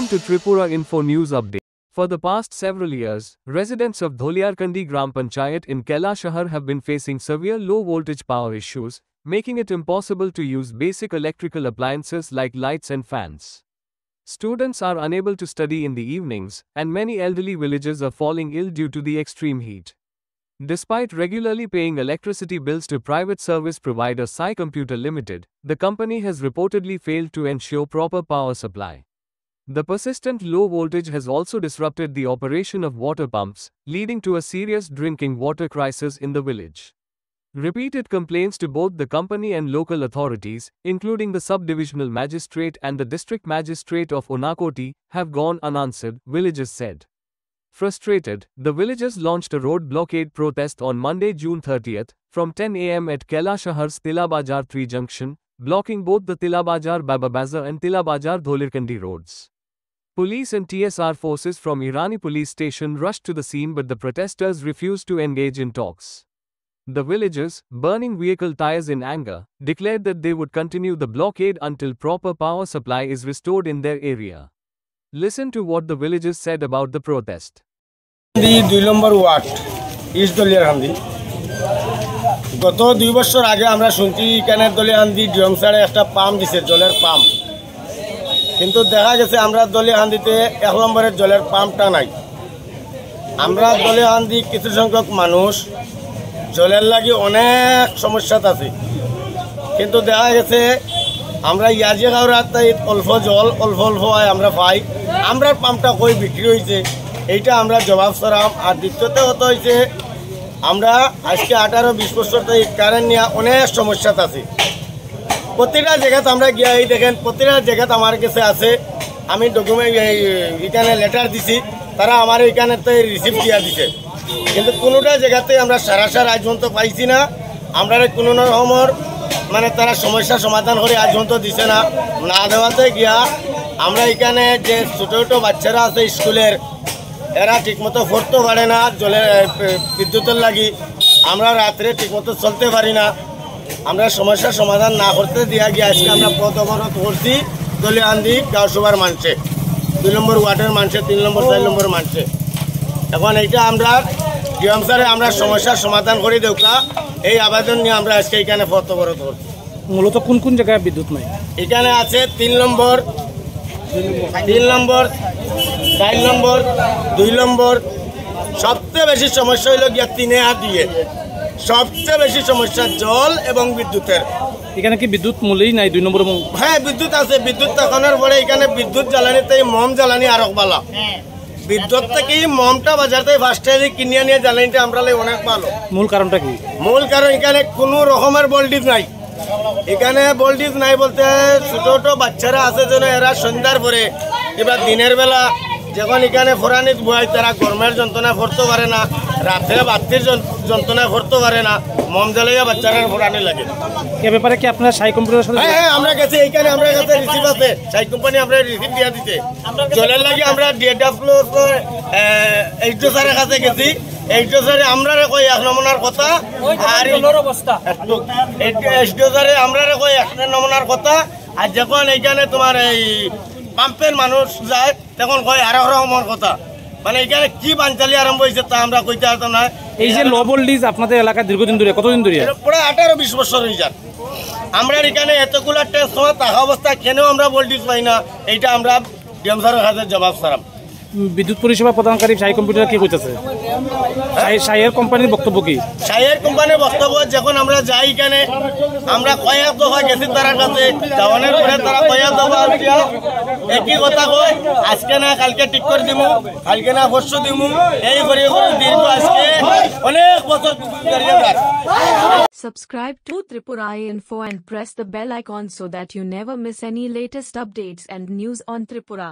Welcome to Tripura Info News Update. For the past several years, residents of Dholiarkandi Gram Panchayat in Kailashahar have been facing severe low-voltage power issues, making it impossible to use basic electrical appliances like lights and fans. Students are unable to study in the evenings, and many elderly villagers are falling ill due to the extreme heat. Despite regularly paying electricity bills to private service provider Sai Computer Limited, the company has reportedly failed to ensure proper power supply. The persistent low voltage has also disrupted the operation of water pumps, leading to a serious drinking water crisis in the village. Repeated complaints to both the company and local authorities, including the sub-divisional magistrate and the district magistrate of Unakoti, have gone unanswered, villagers said. Frustrated, the villagers launched a road blockade protest on Monday, June 30th, from 10 am at Kailashahar's Tilabajar 3 junction, blocking both the Tilabajar Bababaza and Tilabajar Dholiarkandi roads. Police and TSR forces from Irani police station rushed to the scene, but the protesters refused to engage in talks. The villagers, burning vehicle tires in anger, declared that they would continue the blockade until proper power supply is restored in their area. Listen to what the villagers said about the protest. The 2 number ward east Daliyarkandi গত 2 বছর আগে আমরা শুনছি এখানে দলিয়ারকান্দি ডিয়ংসারে একটা pump দিছে, জলের pump. কিন্তু দেখা গেছে আমরা দলিয়ারকান্দিতে 1 নম্বরের জলের পাম্পটা নাই। আমরা দলিয়ারকান্দি কিছু সংখ্যক মানুষ জলের লাগি অনেক সমস্যা আছে, কিন্তু দেখা গেছে আমরা ইয়াজি গাঁওরাতে অল্প জল অল্প হয় আমরা পাই। আমরা পাম্পটা কই বিক্রি হয়েছে এইটা আমরা জবাব সরাম। আর দ্বিতীয়ত হতে হয়েছে আমরা আজকে 18-20 বছর থেকে কারেন্ট নিয়ে অনেক সমস্যা আছে। প্রতিটা জায়গাতে আমরা গিয়ে এই দেখেন প্রতিটা জায়গাতে আমার কাছে আছে, আমি ডকুমেন্ট এখানে লেটার দিছি, তারা আমার এখানে রিসিভ দিয়া দিছে, কিন্তু কোনোটা জায়গাতে আমরা সারা আজ পর্যন্ত পাইছি না। আমরা কোনো রকমের মানে তারা সমস্যা সমাধান করে আজ পর্যন্ত দিছে না। না দেওয়াতে গিয়া আমরা এখানে যে ছোটো ছোটো বাচ্চারা আছে স্কুলের, এরা ঠিকমতো পড়তে পারে না জলের বিদ্যুতের লাগি। আমরা রাত্রে ঠিকমতো চলতে পারি না। আমরা সমস্যার সমাধান না করতে দিয়া গিয়ে আজকে আমরা পথ অবরোধ করছি দলিয়ারকান্দি গাঁওসভার মানুষে, 2 নম্বর ওয়ার্ডের মানুষে, 3 নম্বর 4 নম্বর মানুষে। এখন এইটা আমরা ডিএমসারে আমরা সমস্যার সমাধান করে দেওয়া এই আবেদন নিয়ে আমরা আজকে এখানে পথ অবরোধ করছি। মূলত কোন কোন জায়গায় বিদ্যুৎ নাই? এখানে আছে 3 নম্বর 4 নম্বর 2 নম্বর। সবচেয়ে বেশি সমস্যা হইল গিয়া 3 আর 2 সবচেয়ে বেশি সমস্যা জল এবং বিদ্যুতের। এখানে কি বিদ্যুৎ মূলেই নাই 2 নম্বর? হ্যাঁ, বিদ্যুৎ আছে। বিদ্যুৎ থাকানোর পরে এখানে বিদ্যুৎ জ্বালানিতে মম জ্বালানি আরো ভালো। বিদ্যুৎ থেকে মমটা বাজার থেকে ফার্স্টে কিনে নিয়ে জ্বালানিটা আমরা অনেক ভালো। মূল কারণটা কি? মূল কারণ এখানে কোনো রকমের ভোল্টেজ নাই। এখানে ভোল্টেজ নাই বলতে ছোট ছোট বাচ্চারা আছে যেন এরা সন্ধ্যার পরে কিংবা দিনের বেলা যখন এখানে ফোরানিত বয় তারা গরমের যন্ত্রণা করতে পারে না, রাত্রে বাতির যন্ত্রণা করতে পারে না, মম জ্বালাইয়া বাচ্চারা ফোরানি লাগে। এ ব্যাপারে কি আপনারা সাই কোম্পানির সাথে? হ্যাঁ, আমরা গেছি, এইখানে আমরা কাছে রিসিভ আছে, সাই কোম্পানি আমরা রিসিভ দিয়া দিতে। জলের লাগে আমরা ডিএডব্লিউ এইচও স্যারের কাছে গেছি। এইচও স্যারে আমরা কই 1 নমুনার কথা, আর এইচও স্যারে আমরা কই 1 নমুনার কথা। আর যখন এইখানে তোমার এই পাম্পের মানুষ যায় তখন কয় আরো রকমের কথা। মানে এখানে কি বানচালি আরম্ভ হয়েছে তা আমরা কইতে পারতাম না। এই যে লো ভোল্টেজ আপনাদের এলাকায় দীর্ঘদিন ধরে, কতদিন ধরে? প্রায় 18-20 বছর হয়ে যাক। আমরা এখানে এতগুলা টেস্ট হওয়া থাকা অবস্থা কেন আমরা ভোল্টেজ পাই না, এইটা আমরা ডিএমসারের কাছে জবাব ছাড়াম। বিদ্যুৎ পরিষেবা প্রদানকারী সাই কম্পিউটার কি কইতেছে? সাইয়ের কোম্পানির বক্তব্য কি? সাইয়ের কোম্পানির বক্তব্য যখন আমরা যাই এখানে আমরা কয়েক দফা গেছি তার কাছে, যাওয়ানোর পরে তারা কয়েক দফা একই কথা কয়, আজকে না কালকে ঠিক করে দিব, কালকে না পরশু দিব, এই করে দীর্ঘ আজকে অনেক বছর দাঁড়িয়ে যায়। Subscribe to Tripura Info and press the bell icon so that you never miss any latest updates and news on Tripura.